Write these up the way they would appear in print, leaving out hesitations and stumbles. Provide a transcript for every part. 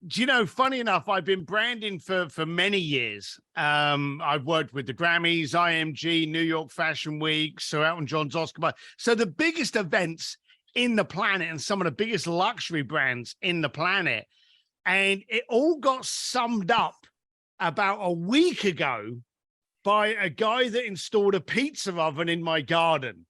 Do you know, funny enough, I've been branding for many years. I've worked with the Grammys, IMG, New York Fashion Week, Sir Elton John's Oscar Buzz. So the biggest events in the planet and some of the biggest luxury brands in the planet. And it all got summed up about a week ago by a guy that installed a pizza oven in my garden.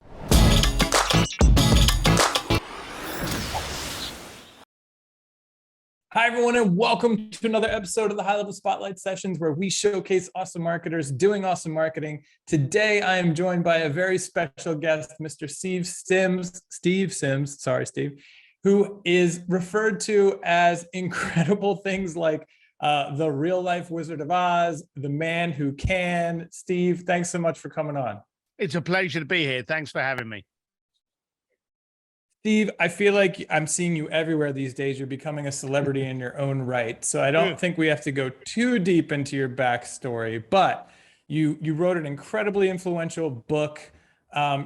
Hi, everyone, and welcome to another episode of the High Level Spotlight Sessions, where we showcase awesome marketers doing awesome marketing. Today, I am joined by a very special guest, Mr. Steve Sims, who is referred to as incredible things like the real life Wizard of Oz, the man who can. Steve, thanks so much for coming on. It's a pleasure to be here. Thanks for having me. Steve, I feel like I'm seeing you everywhere these days. You're becoming a celebrity in your own right. So I don't think we have to go too deep into your backstory, but you wrote an incredibly influential book.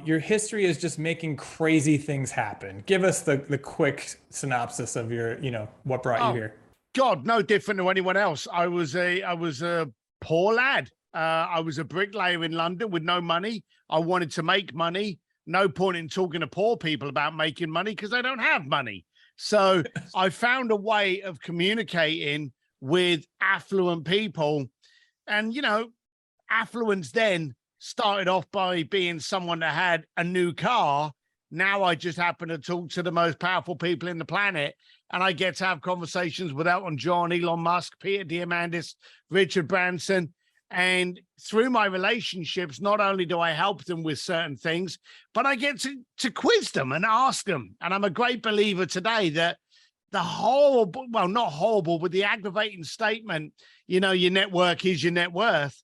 Your history is just making crazy things happen. Give us the quick synopsis of your, what brought you here. God, no different to anyone else. I was a poor lad. I was a bricklayer in London with no money. I wanted to make money. No point in talking to poor people about making money because they don't have money. So I found a way of communicating with affluent people. And, affluence then started off by being someone that had a new car. Now I just happen to talk to the most powerful people in the planet. And I get to have conversations with Elton John, Elon Musk, Peter Diamandis, Richard Branson. And through my relationships, not only do I help them with certain things, but I get to quiz them and ask them. And I'm a great believer today that the horrible, well, not horrible, but the aggravating statement, your network is your net worth.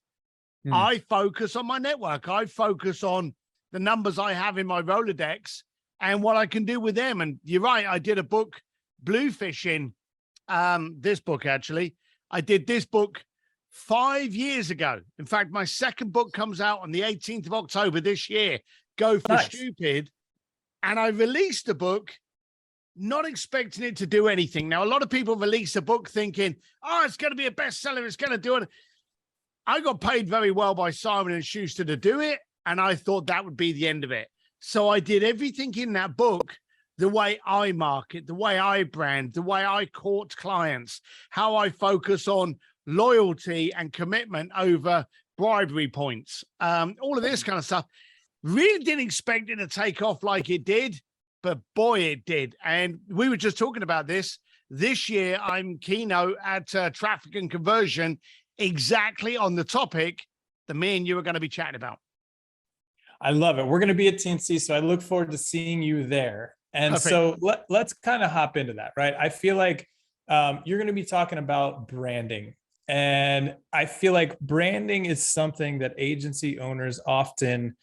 I focus on my network. I focus on the numbers I have in my Rolodex and what I can do with them. And you're right, I did a book, Bluefishing, this book, actually. I did this book 5 years ago. In fact, my second book comes out on the 18th of October this year, Go for Stupid. And I released the book not expecting it to do anything. Now, a lot of people release a book thinking, oh, it's going to be a bestseller. It's going to do it. I got paid very well by Simon & Schuster to do it. And I thought that would be the end of it. So I did everything in that book the way I market, the way I brand, the way I court clients, how I focus on loyalty and commitment over bribery points, all of this kind of stuff. Really didn't expect it to take off like it did, but boy, it did. And we were just talking about this year. I'm keynote at Traffic and Conversion, exactly on the topic that me and you are going to be chatting about. I love it. We're going to be at TNC, so I look forward to seeing you there. And Perfect. So let's kind of hop into that, right? I feel like you're going to be talking about branding. And I feel like branding is something that agency owners often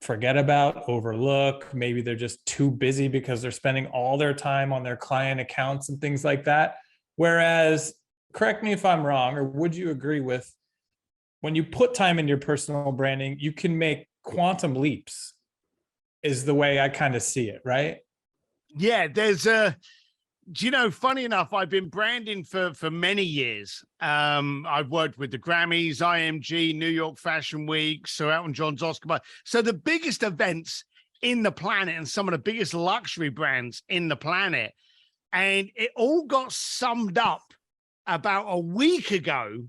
forget about, overlook. Maybe they're just too busy because they're spending all their time on their client accounts and things like that. Whereas, correct me if I'm wrong, or would you agree with, when you put time into your personal branding, you can make quantum leaps, is the way I kind of see it, right? Yeah, funny enough, I've been branding for many years. I've worked with the Grammys, IMG, New York Fashion Week, Sir Elton John's Oscar Buzz. So the biggest events in the planet and some of the biggest luxury brands in the planet. And it all got summed up about a week ago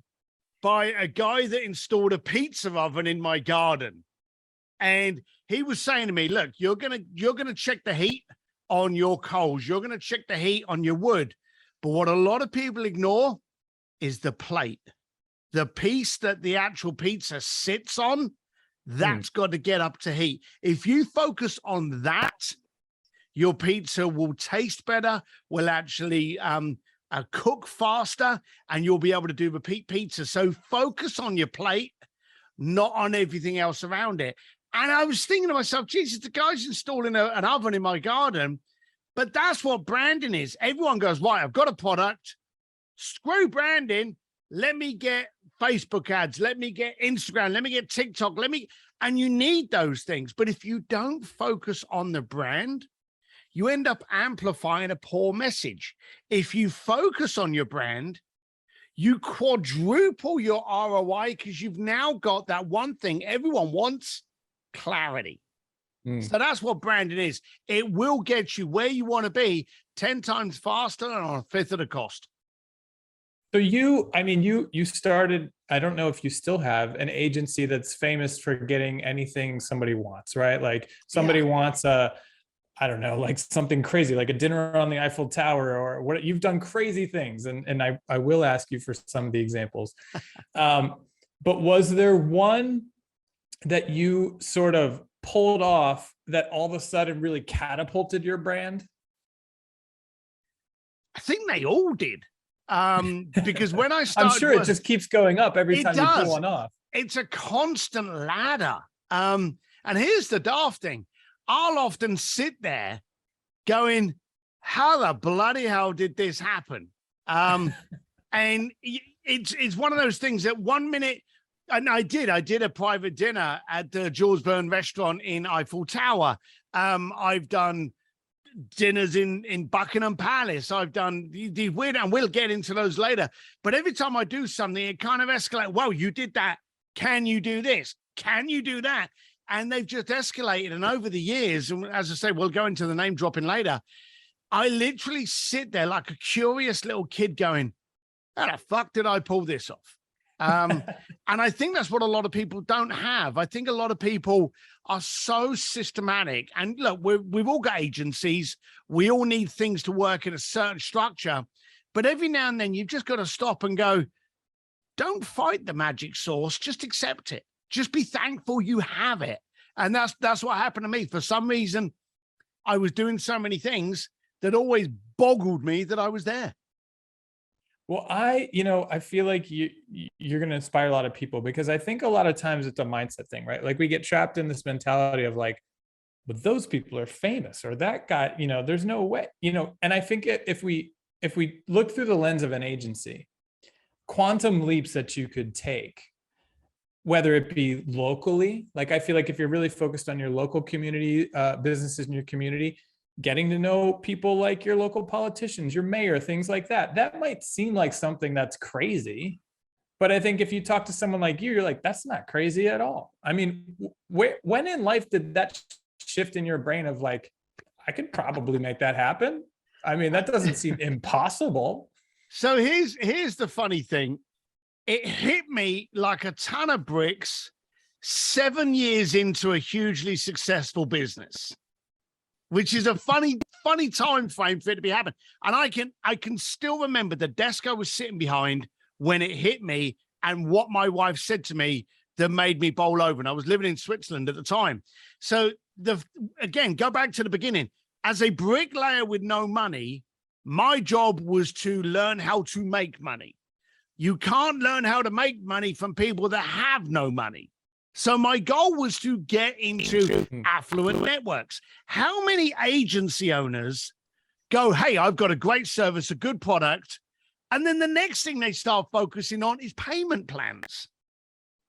by a guy that installed a pizza oven in my garden. And he was saying to me, look, you're gonna check the heat on your coals. You're going to check the heat on your wood. But what a lot of people ignore is the plate. The piece that the actual pizza sits on, that's got to get up to heat. If you focus on that, your pizza will taste better, will actually cook faster, and you'll be able to do repeat pizza. So focus on your plate, not on everything else around it. And I was thinking to myself, Jesus, the guy's installing an oven in my garden, but that's what branding is. Everyone goes, right, I've got a product, screw branding. Let me get Facebook ads. Let me get Instagram. Let me get TikTok. And you need those things. But if you don't focus on the brand, you end up amplifying a poor message. If you focus on your brand, you quadruple your ROI because you've now got that one thing everyone wants: clarity. So that's what branding is. It will get you where you want to be 10 times faster and on a fifth of the cost. So you started, I don't know if you still have an agency that's famous for getting anything somebody wants, right? Like somebody wants I don't know, like something crazy, like a dinner on the Eiffel Tower, or what. You've done crazy things. And I will ask you for some of the examples. But was there one that you sort of pulled off that all of a sudden really catapulted your brand? I think they all did. Because when I started, I'm sure it just keeps going up every time you pull one off. It's a constant ladder. And here's the daft thing. I'll often sit there going, how the bloody hell did this happen? And it's one of those things that 1 minute, and I did a private dinner at the Jules Verne restaurant in Eiffel Tower. I've done dinners in Buckingham Palace. I've done these weird, and we'll get into those later. But every time I do something, it kind of escalates. Well, you did that. Can you do this? Can you do that? And they've just escalated. And over the years, and as I say, we'll go into the name dropping later, I literally sit there like a curious little kid going, how the fuck did I pull this off? And I think that's what a lot of people don't have. I think a lot of people are so systematic. And look, we've all got agencies. We all need things to work in a certain structure. But every now and then, you've just got to stop and go, don't fight the magic sauce. Just accept it. Just be thankful you have it. And that's what happened to me. For some reason, I was doing so many things that always boggled me that I was there. Well, I feel like you're going to inspire a lot of people, because I think a lot of times it's a mindset thing, right? Like we get trapped in this mentality of like, but those people are famous, or that guy, there's no way, and I think if we look through the lens of an agency, quantum leaps that you could take, whether it be locally, like I feel like if you're really focused on your local community, businesses in your community, getting to know people like your local politicians, your mayor, things like that, that might seem like something that's crazy. But I think if you talk to someone like you're like, that's not crazy at all. I mean, when in life did that shift in your brain of like, I could probably make that happen? I mean, that doesn't seem impossible. So here's the funny thing. It hit me like a ton of bricks 7 years into a hugely successful business, which is a funny time frame for it to be happening. And I can still remember the desk I was sitting behind when it hit me, and what my wife said to me that made me bowl over. And I was living in Switzerland at the time. So again, go back to the beginning. As a bricklayer with no money, my job was to learn how to make money. You can't learn how to make money from people that have no money. So my goal was to get into affluent networks. How many agency owners go, hey, I've got a great service, a good product, and then the next thing they start focusing on is payment plans?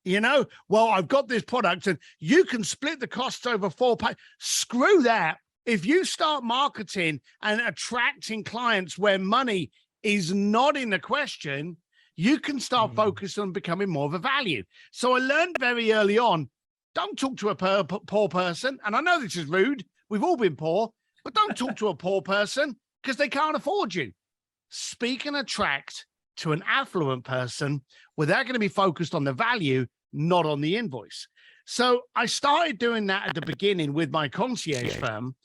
Well, I've got this product and you can split the costs over 4 pay. Screw that. If you start marketing and attracting clients where money is not in the question, you can start focusing on becoming more of a value. So I learned very early on, don't talk to a poor person. And I know this is rude. We've all been poor, but don't talk to a poor person because they can't afford you. Speak and attract to an affluent person where they're going to be focused on the value, not on the invoice. So I started doing that at the beginning with my concierge firm.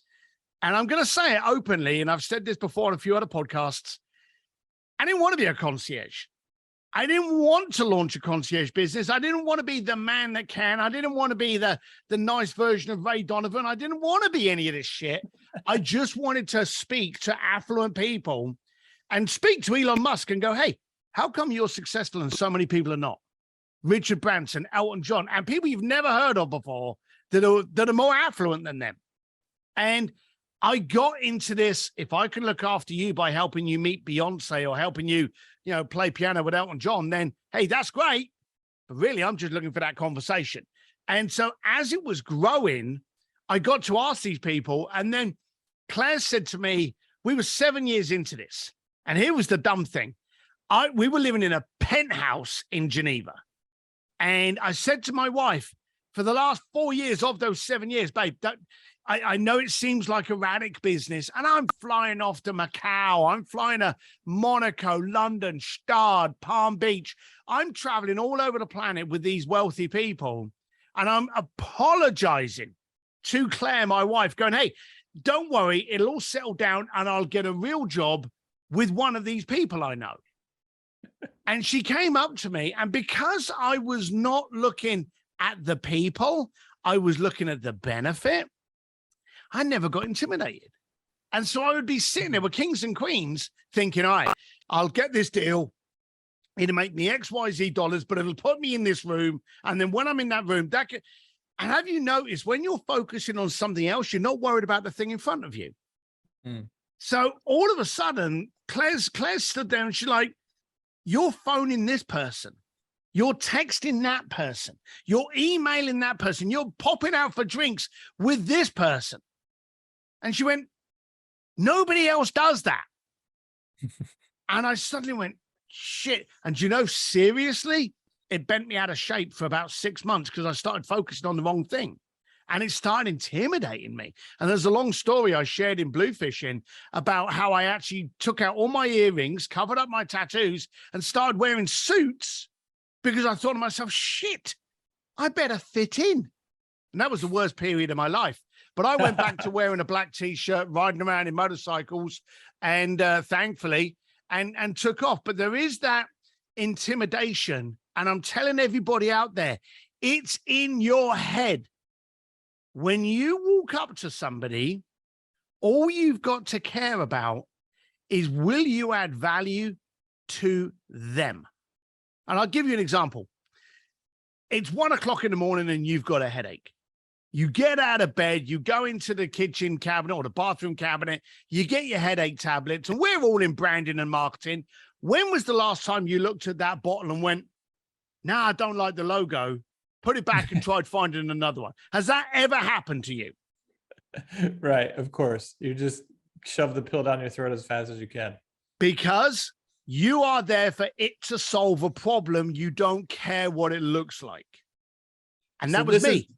And I'm going to say it openly, and I've said this before on a few other podcasts. I didn't want to be a concierge. I didn't want to launch a concierge business. I didn't want to be the man that can. I didn't want to be the nice version of Ray Donovan. I didn't want to be any of this shit. I just wanted to speak to affluent people and speak to Elon Musk and go, hey, how come you're successful and so many people are not? Richard Branson, Elton John, and people you've never heard of before that are more affluent than them. And I got into this, if I can look after you by helping you meet Beyonce or helping you, play piano with Elton John, then, hey, that's great. But really, I'm just looking for that conversation. And so as it was growing, I got to ask these people, and then Claire said to me, we were 7 years into this. And here was the dumb thing. We were living in a penthouse in Geneva. And I said to my wife, for the last 4 years of those 7 years, babe, I know it seems like erratic business, and I'm flying off to Macau. I'm flying to Monaco, London, Stade, Palm Beach. I'm traveling all over the planet with these wealthy people. And I'm apologizing to Claire, my wife, going, hey, don't worry, it'll all settle down and I'll get a real job with one of these people I know. And she came up to me, and because I was not looking at the people, I was looking at the benefit, I never got intimidated. And so I would be sitting there with kings and queens thinking, all right, I'll get this deal. It'll make me XYZ dollars, but it'll put me in this room. And then when I'm in that room, and have you noticed when you're focusing on something else, you're not worried about the thing in front of you. So all of a sudden, Claire stood there and she's like, you're phoning this person. You're texting that person. You're emailing that person. You're popping out for drinks with this person. And she went, nobody else does that. And I suddenly went, shit. And you know, seriously, it bent me out of shape for about 6 months because I started focusing on the wrong thing. And it started intimidating me. And there's a long story I shared in Bluefishing about how I actually took out all my earrings, covered up my tattoos, and started wearing suits because I thought to myself, shit, I better fit in. And that was the worst period of my life. But I went back to wearing a black T-shirt, riding around in motorcycles, and thankfully, and took off. But there is that intimidation. And I'm telling everybody out there, it's in your head. When you walk up to somebody, all you've got to care about is, will you add value to them? And I'll give you an example. It's 1 o'clock in the morning and you've got a headache. You get out of bed, you go into the kitchen cabinet or the bathroom cabinet, you get your headache tablets, and we're all in branding and marketing. When was the last time you looked at that bottle and went, nah, I don't like the logo, put it back and tried finding another one? Has that ever happened to you? Right, of course. You just shove the pill down your throat as fast as you can. Because you are there for it to solve a problem. You don't care what it looks like. And that was me.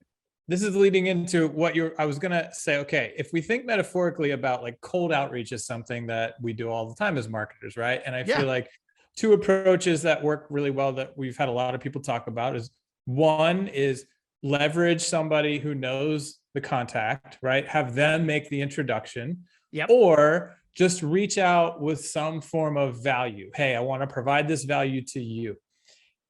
This is leading into what I was going to say, okay, if we think metaphorically about like cold outreach is something that we do all the time as marketers, right? And I feel like two approaches that work really well that we've had a lot of people talk about is, one is leverage somebody who knows the contact, right? Have them make the introduction, or just reach out with some form of value. Hey, I want to provide this value to you.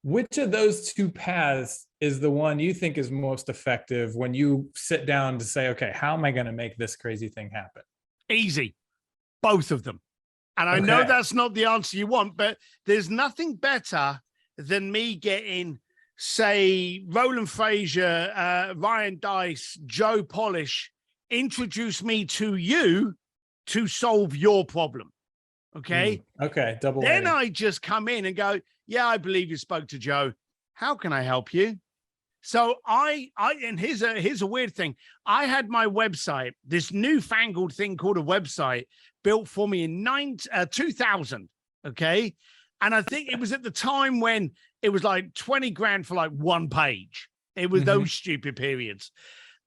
Which of those two paths is the one you think is most effective when you sit down to say, okay, how am I going to make this crazy thing happen? Easy. Both of them. And I know that's not the answer you want, but there's nothing better than me getting, say, Roland Frazier, Ryan Dice, Joe Polish, introduce me to you to solve your problem. Okay. Okay. Double. Then I just come in and go, yeah, I believe you spoke to Joe. How can I help you? So and here's a weird thing. I had my website, this newfangled thing called a website, built for me in 2000. Okay. And I think it was at the time when it was like 20 grand for like one page. It was those stupid periods.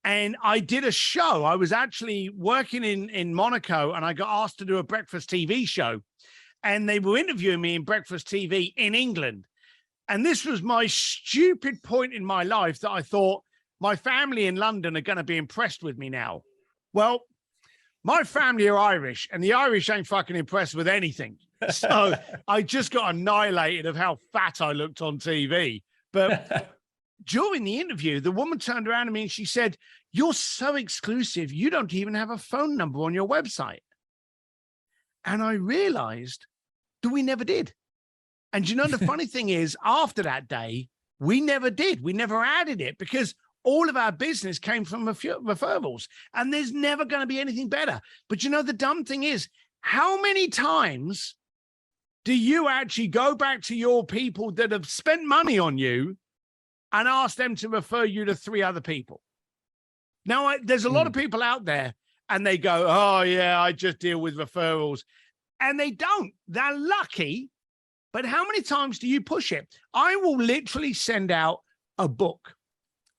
And I did a show. I was actually working in Monaco, and I got asked to do a breakfast TV show. And they were interviewing me in breakfast TV in England. And this was my stupid point in my life that I thought my family in London are going to be impressed with me now. Well, my family are Irish, and the Irish ain't fucking impressed with anything. So I just got annihilated of how fat I looked on TV. But during the interview, the woman turned around to me and she said, "You're so exclusive. You don't even have a phone number on your website." And I realized that we never did. And you know, the funny thing is, after that day, we never did. We never added it because all of our business came from referrals, and there's never going to be anything better. But you know, the dumb thing is, how many times do you actually go back to your people that have spent money on you and ask them to refer you to 3 other people? Now, there's a lot of people out there, and they go, oh yeah, I just deal with referrals. And they don't. They're lucky. But how many times do you push it? I will literally send out a book,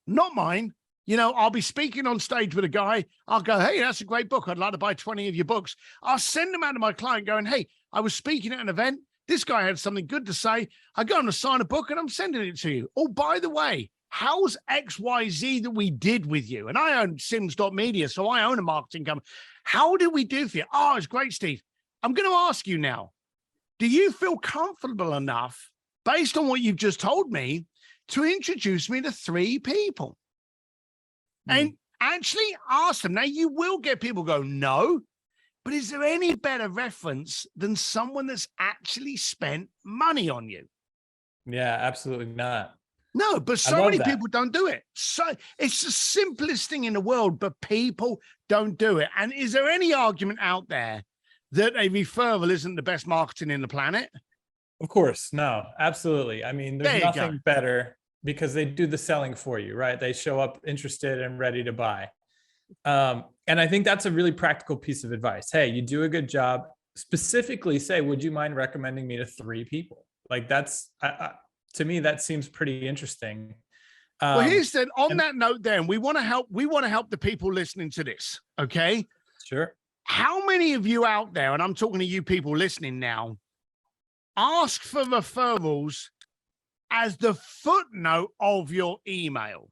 not mine. You know, I'll be speaking on stage with a guy. I'll go, hey, that's a great book. I'd like to buy 20 of your books. I'll send them out to my client going, hey, I was speaking at an event. This guy had something good to say. I go on to sign a book and I'm sending it to you. Oh, by the way, how's XYZ that we did with you? And I own Sims.media, so I own a marketing company. How did we do for you? Oh, it's great, Steve. I'm going to ask you now, do you feel comfortable enough, based on what you've just told me, to introduce me to 3 people? And actually ask them. Now, you will get people go, no, but is there any better reference than someone that's actually spent money on you? Yeah, absolutely not. No, but so many people don't do it. So it's the simplest thing in the world, but people don't do it. And is there any argument out there that a referral isn't the best marketing in the planet? Of course, no, absolutely. I mean, there's nothing better because they do the selling for you, right? They show up interested and ready to buy. And I think that's a really practical piece of advice. Hey, you do a good job. Specifically say, would you mind recommending me to 3 people? Like that's, to me, that seems pretty interesting. Well, here's that. On that note, then we want to help the people listening to this. Okay. Sure. How many of you out there, and I'm talking to you people listening now, ask for referrals as the footnote of your email?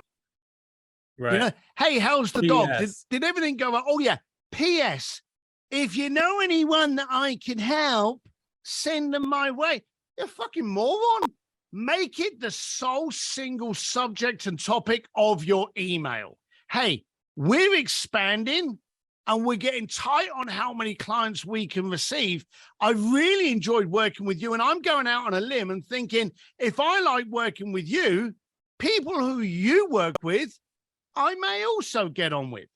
Right. You know, hey, how's the dog? Did everything go well? Oh, yeah. P.S. If you know anyone that I can help, send them my way. You're a fucking moron. Make it the sole single subject and topic of your email. Hey, we're expanding and we're getting tight on how many clients we can receive. I really enjoyed working with you, and I'm going out on a limb and thinking, if I like working with you, people who you work with, I may also get on with.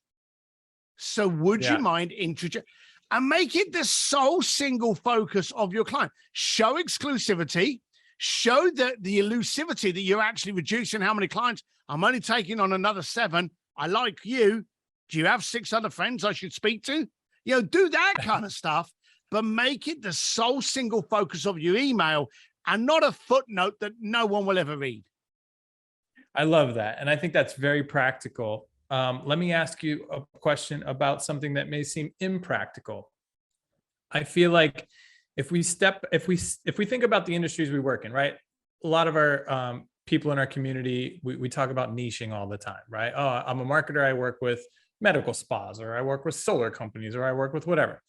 So would you mind introducing and make it the sole single focus of your client? Show exclusivity, show the elusivity that you're actually reducing how many clients. I'm only taking on another 7. I like you. Do you have 6 other friends I should speak to? You know, do that kind of stuff, but make it the sole single focus of your email and not a footnote that no one will ever read. I love that. And I think that's very practical. Let me ask you a question about something that may seem impractical. I feel like if we think about the industries we work in, right? A lot of our people in our community, we talk about niching all the time, right? Oh, I'm a marketer. I work with medical spas, or I work with solar companies, or I work with whatever.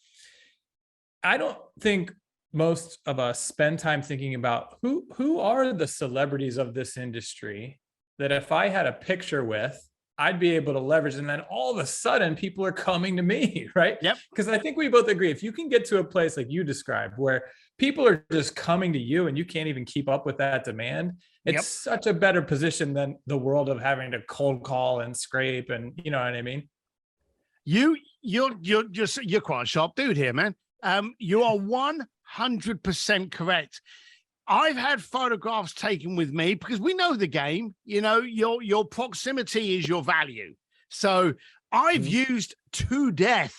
I don't think most of us spend time thinking about who are the celebrities of this industry that if I had a picture with, I'd be able to leverage. And then all of a sudden people are coming to me, right? Yep. Because I think we both agree, if you can get to a place like you described, where people are just coming to you and you can't even keep up with that demand, it's such a better position than the world of having to cold call and scrape. And you know what I mean? You're quite a sharp dude here, man. You are 100% correct. I've had photographs taken with me because we know the game. You know, your proximity is your value. So I've used to death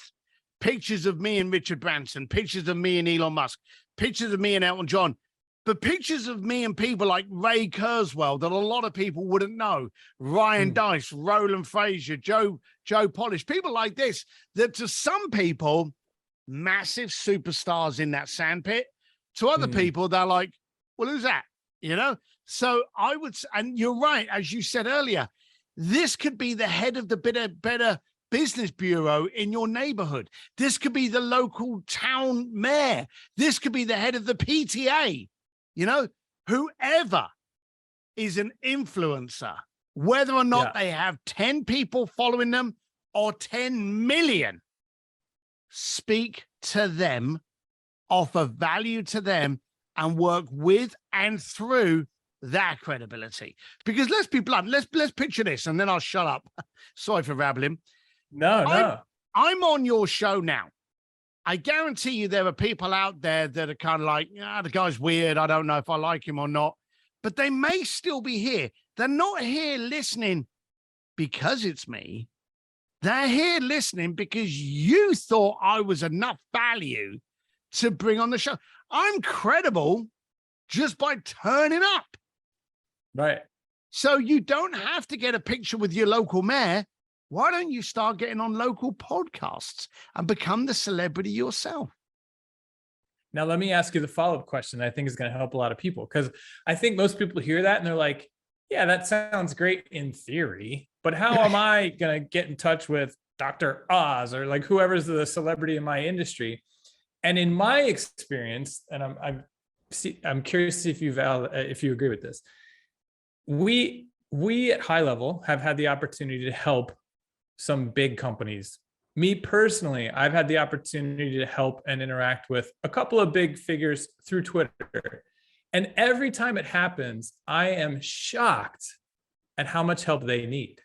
pictures of me and Richard Branson, pictures of me and Elon Musk, pictures of me and Elton John, but pictures of me and people like Ray Kurzweil that a lot of people wouldn't know, Ryan Dice, Roland Frazier, Joe Polish, people like this, that to some people, massive superstars in that sandpit. To other people, they're like, well, who's that? You know? So I would, and you're right, as you said earlier, this could be the head of the better business bureau in your neighborhood. This could be the local town mayor. This could be the head of the PTA. You know, whoever is an influencer, whether or not they have 10 people following them or 10 million, speak to them, offer value to them, and work with and through that credibility. Because let's be blunt, let's picture this, and then I'll shut up. Sorry for rambling. No. I'm on your show now. I guarantee you there are people out there that are kind of like, the guy's weird. I don't know if I like him or not. But they may still be here. They're not here listening because it's me. They're here listening because you thought I was enough value to bring on the show. I'm credible just by turning up. Right. So you don't have to get a picture with your local mayor. Why don't you start getting on local podcasts and become the celebrity yourself? Now, let me ask you the follow-up question that I think is going to help a lot of people, because I think most people hear that and they're like, yeah, that sounds great in theory, but how am I going to get in touch with Dr. Oz or like whoever's the celebrity in my industry? And in my experience, and I'm curious to see if you agree with this. We at High Level have had the opportunity to help some big companies. Me personally, I've had the opportunity to help and interact with a couple of big figures through Twitter. And every time it happens, I am shocked at how much help they need.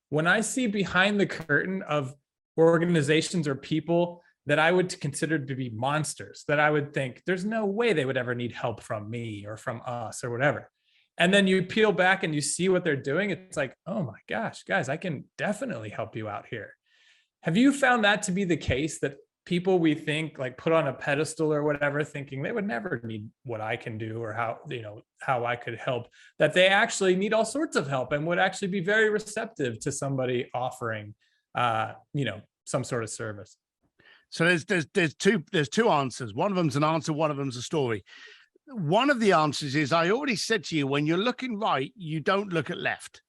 When I see behind the curtain of organizations or people that I would consider to be monsters, that I would think there's no way they would ever need help from me or from us or whatever. And then you peel back and you see what they're doing. It's like, oh my gosh, guys, I can definitely help you out here. Have you found that to be the case, that people we think like put on a pedestal or whatever, thinking they would never need what I can do or how I could help, that they actually need all sorts of help and would actually be very receptive to somebody offering, some sort of service? So there's two answers. One of them's an answer, one of them's a story. One of the answers is, I already said to you, when you're looking right, you don't look at left.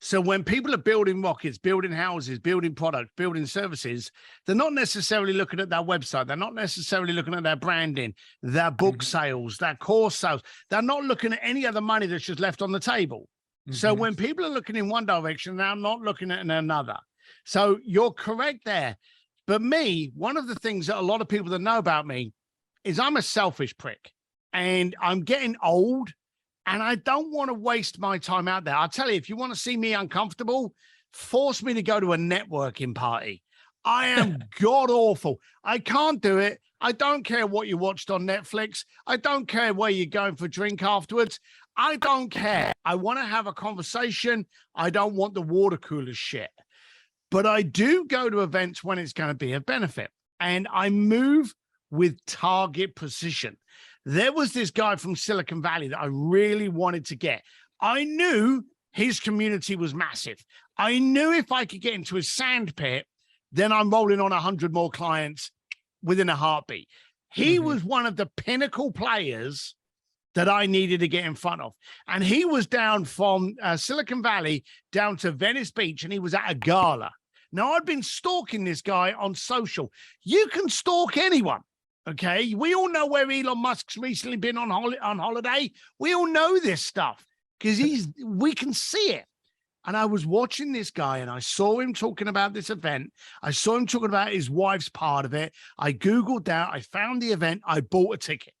So when people are building rockets, building houses, building products, building services, they're not necessarily looking at their website. They're not necessarily looking at their branding, their book sales, their course sales. They're not looking at any other money that's just left on the table. So when people are looking in one direction, they're not looking at another. So you're correct there. But me, one of the things that a lot of people that know about me is I'm a selfish prick, and I'm getting old. And I don't want to waste my time out there. I'll tell you, if you want to see me uncomfortable, force me to go to a networking party. I am god awful. I can't do it. I don't care what you watched on Netflix. I don't care where you're going for a drink afterwards. I don't care. I want to have a conversation. I don't want the water cooler shit. But I do go to events when it's going to be a benefit. And I move with target precision. There was this guy from Silicon Valley that I really wanted to get. I knew his community was massive. I knew if I could get into his sand pit, then I'm rolling on 100 more clients within a heartbeat. He was one of the pinnacle players that I needed to get in front of. And he was down from Silicon Valley down to Venice Beach, and he was at a gala. Now, I'd been stalking this guy on social. You can stalk anyone. Okay, we all know where Elon Musk's recently been on holiday. We all know this stuff because we can see it. And I was watching this guy and I saw him talking about this event. I saw him talking about his wife's part of it. I Googled that. I found the event. I bought a ticket.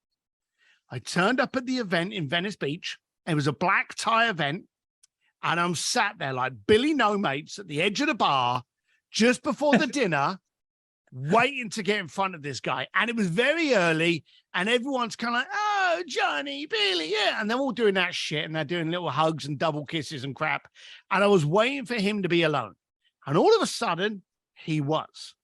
I turned up at the event in Venice Beach. It was a black tie event. And I'm sat there like Billy No Mates at the edge of the bar just before the dinner, waiting to get in front of this guy. And it was very early, and everyone's kind of like, oh, Johnny, Billy, yeah. And they're all doing that shit, and they're doing little hugs and double kisses and crap. And I was waiting for him to be alone. And all of a sudden, he was.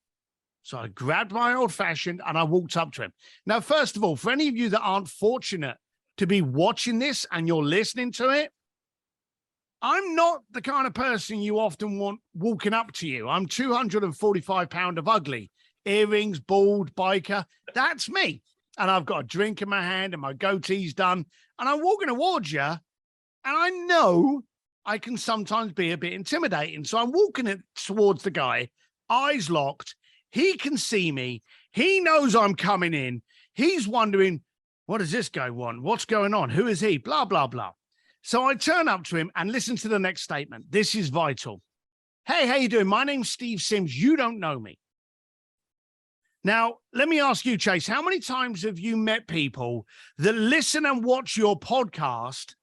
So I grabbed my old fashioned and I walked up to him. Now, first of all, for any of you that aren't fortunate to be watching this and you're listening to it, I'm not the kind of person you often want walking up to you. I'm 245 pounds of ugly, earrings, bald, biker. That's me. And I've got a drink in my hand and my goatee's done. And I'm walking towards you. And I know I can sometimes be a bit intimidating. So I'm walking it towards the guy, eyes locked. He can see me. He knows I'm coming in. He's wondering, what does this guy want? What's going on? Who is he? Blah, blah, blah. So I turn up to him and listen to the next statement. This is vital. Hey, how you doing? My name's Steve Sims. You don't know me. Now, let me ask you, Chase, how many times have you met people that listen and watch your podcast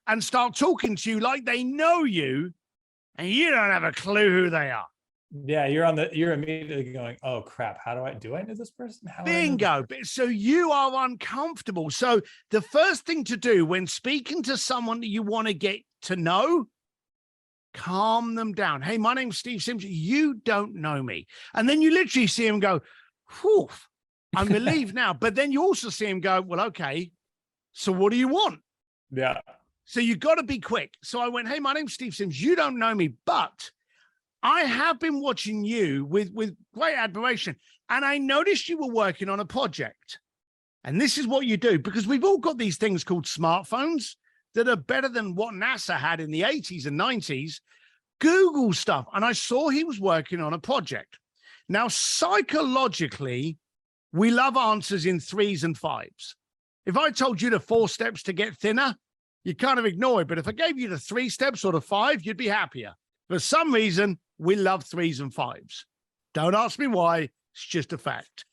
and start talking to you like they know you and you don't have a clue who they are? Yeah, you're immediately going, oh crap, do I know this person? Bingo. So you are uncomfortable. So the first thing to do when speaking to someone that you want to get to know calm them down. Hey, my name's Steve Sims. You don't know me. And then you literally see him go, whew, I'm relieved now. But then you also see him go, well, okay, so what do you want? Yeah. So you got to be quick. So I went, hey, my name's Steve Sims. You don't know me, but I have been watching you with great admiration. And I noticed you were working on a project. And this is what you do, because we've all got these things called smartphones that are better than what NASA had in the 80s and 90s. Google stuff. And I saw he was working on a project. Now, psychologically, we love answers in 3s and 5s. If I told you the 4 steps to get thinner, you kind of ignore it. But if I gave you the 3 steps or the 5, you'd be happier. For some reason, we love 3s and 5s. Don't ask me why. It's just a fact.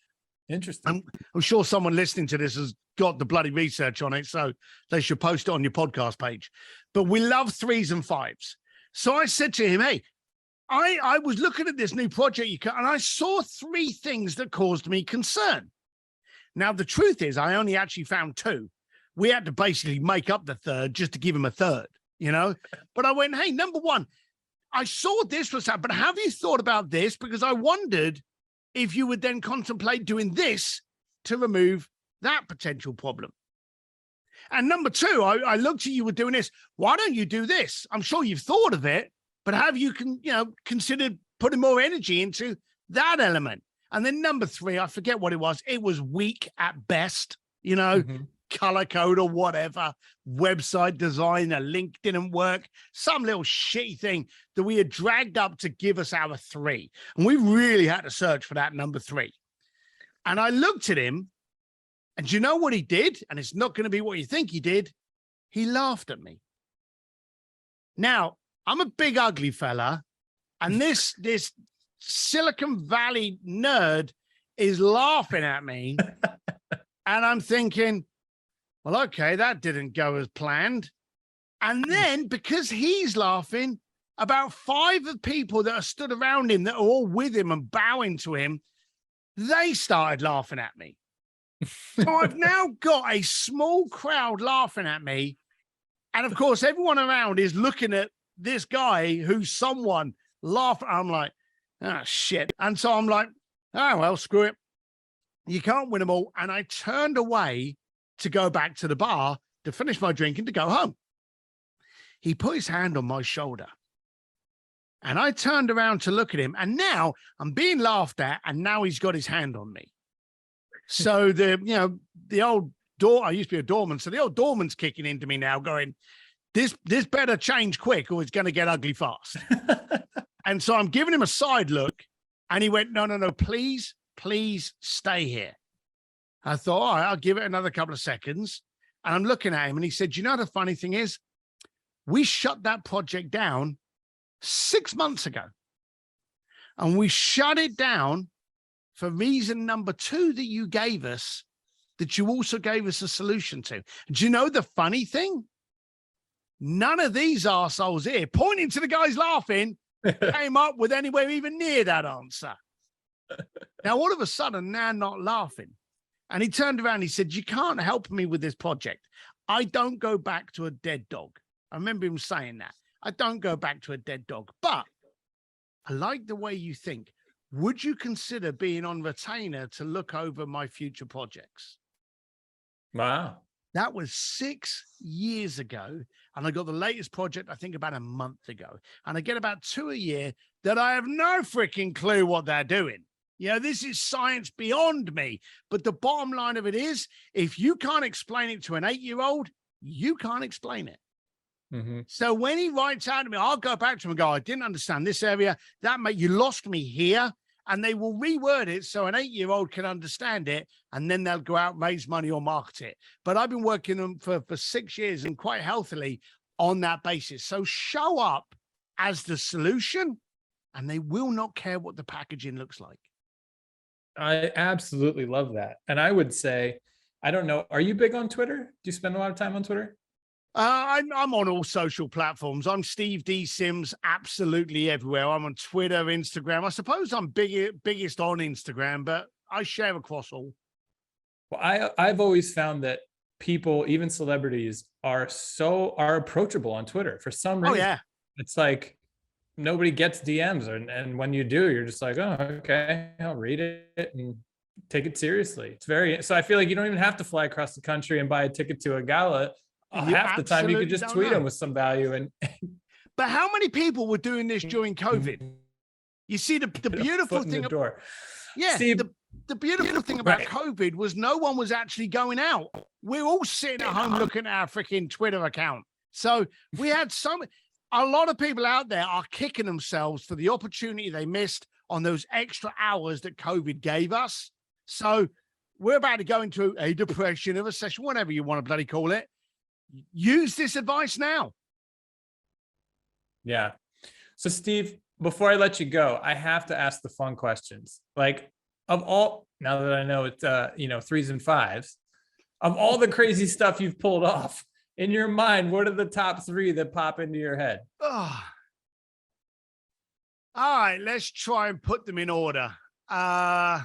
Interesting. I'm sure someone listening to this has got the bloody research on it, so they should post it on your podcast page. But we love 3s and 5s. So I said to him, hey, I was looking at this new project and I saw 3 things that caused me concern. Now, the truth is I only actually found 2. We had to basically make up the 3rd just to give him a 3rd, you know? But I went, hey, number 1, I saw this was happening, but have you thought about this? Because I wondered if you would then contemplate doing this to remove that potential problem. And number 2, I looked at you were doing this. Why don't you do this? I'm sure you've thought of it, but have you considered putting more energy into that element? And then number 3, I forget what it was. It was weak at best, color code or whatever, website design, a link didn't work, some little shitty thing that we had dragged up to give us our 3. And we really had to search for that number 3. And I looked at him, and do you know what he did? And it's not going to be what you think he did. He laughed at me. Now, I'm a big, ugly fella, and this Silicon Valley nerd is laughing at me. And I'm thinking, well, okay, that didn't go as planned. And then because he's laughing, about 5 of the people that are stood around him that are all with him and bowing to him, they started laughing at me. So I've now got a small crowd laughing at me. And of course, everyone around is looking at this guy who's someone laughing. I'm like, oh, shit. And so I'm like, oh, well, screw it. You can't win them all. And I turned away to go back to the bar to finish my drink and to go home. He put his hand on my shoulder. And I turned around to look at him. And now I'm being laughed at. And now he's got his hand on me. So the old door, I used to be a doorman. So the old doorman's kicking into me now going, this better change quick or it's going to get ugly fast. And so I'm giving him a side look and he went, no, please stay here. I thought, all right, I'll give it another couple of seconds. And I'm looking at him and he said, you know, the funny thing is we shut that project down 6 months ago and we shut it down for reason number 2 that you gave us, that you also gave us a solution to. Do you know the funny thing? None of these arseholes here, pointing to the guys laughing, came up with anywhere even near that answer. Now, all of a sudden, they're not laughing. And he turned around and he said, you can't help me with this project. I don't go back to a dead dog. I remember him saying that. I don't go back to a dead dog, but I like the way you think. Would you consider being on retainer to look over my future projects? Wow. That was 6 years ago. And I got the latest project, I think about a month ago. And I get about 2 a year that I have no freaking clue what they're doing. This is science beyond me. But the bottom line of it is, if you can't explain it to an 8-year-old, you can't explain it. Mm-hmm. So when he writes out to me, I'll go back to him and go, I didn't understand this area. You lost me here. And they will reword it so an 8-year-old can understand it. And then they'll go out and raise money or market it. But I've been working them for 6 years and quite healthily on that basis. So show up as the solution and they will not care what the packaging looks like. I absolutely love that. And I would say, I don't know, are you big on Twitter? Do you spend a lot of time on Twitter? I'm on all social platforms. I'm Steve D. Sims, absolutely everywhere. I'm on Twitter, Instagram. I suppose I'm biggest on Instagram, but I share across all. Well, I've always found that people, even celebrities, are approachable on Twitter for some reason. Oh, yeah. It's like nobody gets DMs, and when you do, you're just like, oh, okay, I'll read it and take it seriously. It's very, so I feel like you don't even have to fly across the country and buy a ticket to a gala. You Half the time you could absolutely just don't tweet know. them with some value. And But how many people were doing this during COVID? You see, the beautiful foot in thing, the door. yeah, Steve, the beautiful thing about right. COVID was no one was actually going out. We're all sitting at home looking at our freaking Twitter account. So we had a lot of people out there are kicking themselves for the opportunity they missed on those extra hours that COVID gave us. So we're about to go into a depression, a recession, whatever you want to bloody call it. Use this advice now. Yeah. So Steve, before I let you go, I have to ask the fun questions. Like, of all, now that I know it's, threes and fives, of all the crazy stuff you've pulled off in your mind, what are the top three that pop into your head? Oh. All right, let's try and put them in order. I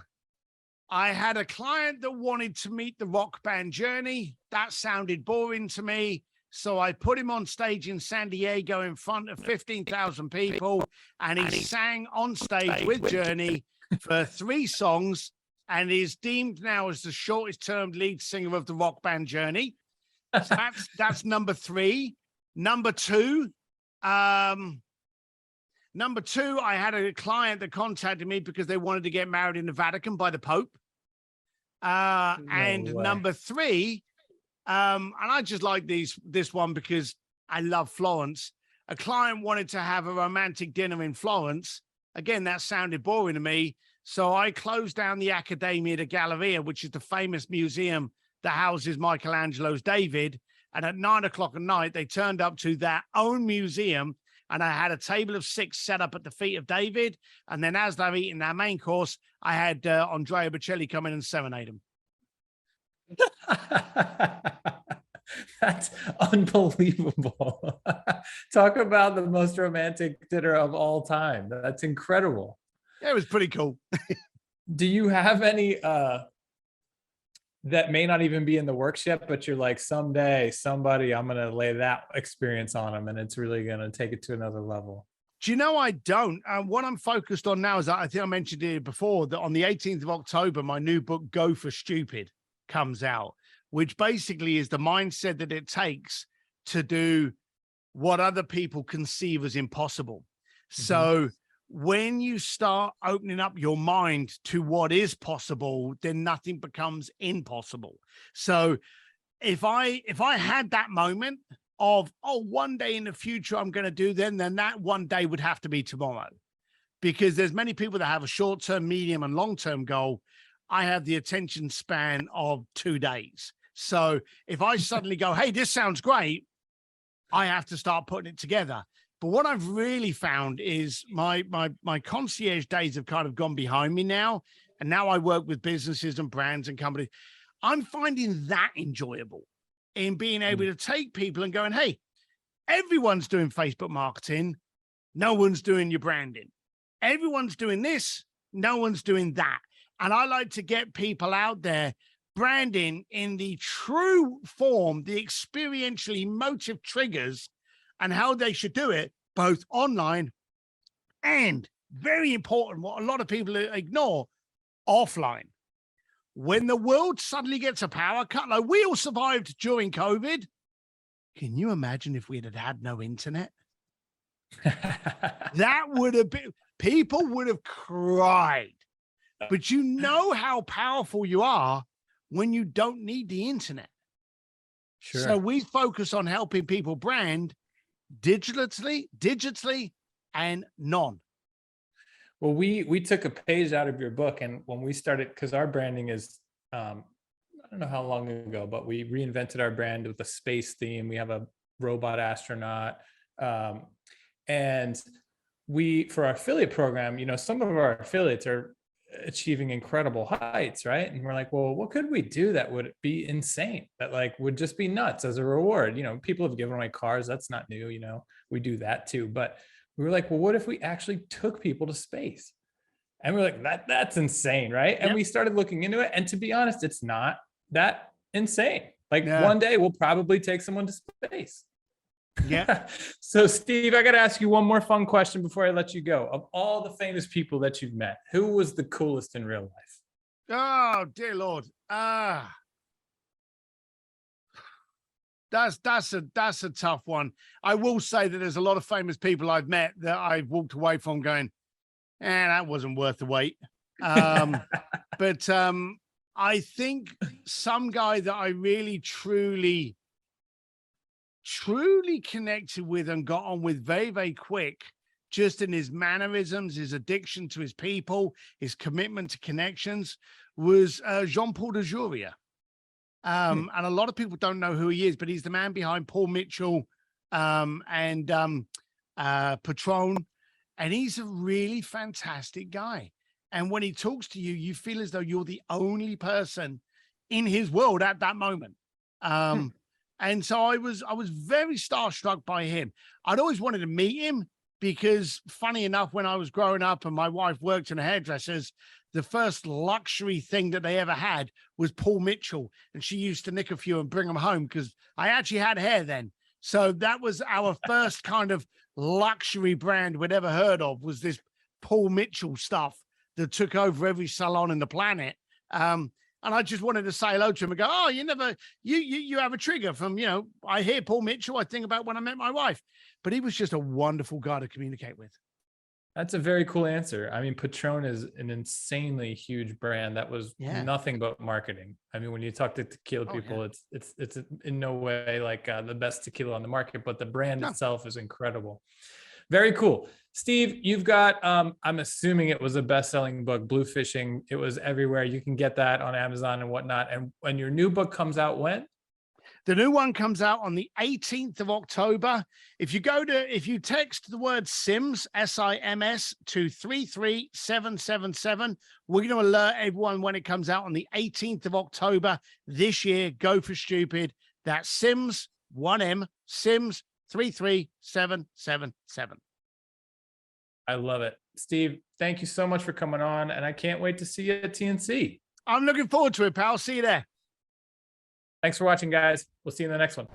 had a client that wanted to meet the rock band Journey. That sounded boring to me. So I put him on stage in San Diego in front of 15,000 people, and he sang on stage with Journey for 3 songs, and is deemed now as the shortest term lead singer of the rock band Journey. So that's number 3. Number 2, I had a client that contacted me because they wanted to get married in the Vatican by the Pope. And number 3, and I just like this one because I love Florence. A client wanted to have a romantic dinner in Florence. Again, that sounded boring to me. So I closed down the Accademia de Galleria, which is the famous museum that houses Michelangelo's David. And at 9 o'clock at night, they turned up to their own museum. And I had a table of 6 set up at the feet of David. And then as they're eating their main course, I had Andrea Bocelli come in and serenade him. That's unbelievable. Talk about the most romantic dinner of all time. That's incredible. Yeah, it was pretty cool. Do you have any that may not even be in the works yet, but you're like, someday somebody, I'm going to lay that experience on them and it's really going to take it to another level? Do you know, I don't. What I'm focused on now is that I think I mentioned it before, that on the 18th of October, my new book, Go for Stupid, comes out, which basically is the mindset that it takes to do what other people conceive as impossible. Mm-hmm. So when you start opening up your mind to what is possible, then nothing becomes impossible. So if I had that moment of, oh, one day in the future I'm going to do then that one day would have to be tomorrow, because there's many people that have a short-term, medium and long-term goal. I have the attention span of 2 days. So if I suddenly go, hey, this sounds great, I have to start putting it together. But what I've really found is my concierge days have kind of gone behind me now. And now I work with businesses and brands and companies. I'm finding that enjoyable in being able to take people and going, hey, everyone's doing Facebook marketing. No one's doing your branding. Everyone's doing this. No one's doing that. And I like to get people out there branding in the true form, the experiential emotive triggers and how they should do it, both online and, very important, what a lot of people ignore, offline. When the world suddenly gets a power cut, like we all survived during COVID, can you imagine if we had had no internet? That would have been, people would have cried. But you know how powerful you are when you don't need the internet. Sure. So we focus on helping people brand digitally and non. Well, we took a page out of your book, and when we started, because our branding is, I don't know how long ago, but we reinvented our brand with a space theme. We have a robot astronaut. And we, for our affiliate program, you know, some of our affiliates are achieving incredible heights, right? And we're like, well, what could we do that would be insane, that like would just be nuts as a reward? You know, people have given away cars. That's not new. You know, we do that too. But we were like, well, what if we actually took people to space? And we're like, that's insane, right? And we started looking into it. And to be honest, it's not that insane. Like one day we'll probably take someone to space. Yeah. So, Steve, I got to ask you one more fun question before I let you go. Of all the famous people that you've met, who was the coolest in real life? Oh, dear Lord. That's a tough one. I will say that there's a lot of famous people I've met that I've walked away from going, that wasn't worth the wait. But I think some guy that I really truly connected with and got on with very, very quick, just in his mannerisms, his addiction to his people, his commitment to connections, was Jean-Paul de Joria. And a lot of people don't know who he is, but he's the man behind Paul Mitchell and Patron. And he's a really fantastic guy. And when he talks to you, you feel as though you're the only person in his world at that moment. And so I was very starstruck by him. I'd always wanted to meet him because, funny enough, when I was growing up and my wife worked in a hairdresser's, the first luxury thing that they ever had was Paul Mitchell. And she used to nick a few and bring them home because I actually had hair then. So that was our first kind of luxury brand we'd ever heard of, was this Paul Mitchell stuff that took over every salon in the planet. And I just wanted to say hello to him and go, oh, you have a trigger from, I hear Paul Mitchell, I think about when I met my wife. But he was just a wonderful guy to communicate with. That's a very cool answer. I mean, Patron is an insanely huge brand that was nothing but marketing. I mean, when you talk to tequila people, it's in no way like the best tequila on the market, but the brand itself is incredible. Very cool. Steve, you've got, I'm assuming it was a best-selling book, Blue Fishing. It was everywhere. You can get that on Amazon and whatnot. And when your new book comes out, when? The new one comes out on the 18th of October. If you text the word SIMS, SIMS, to 33777, we're going to alert everyone when it comes out on the 18th of October this year. Go for Stupid. That's SIMS, 1M, SIMS 33777. I love it. Steve, thank you so much for coming on, and I can't wait to see you at TNC. I'm looking forward to it, pal. See you there. Thanks for watching, guys. We'll see you in the next one.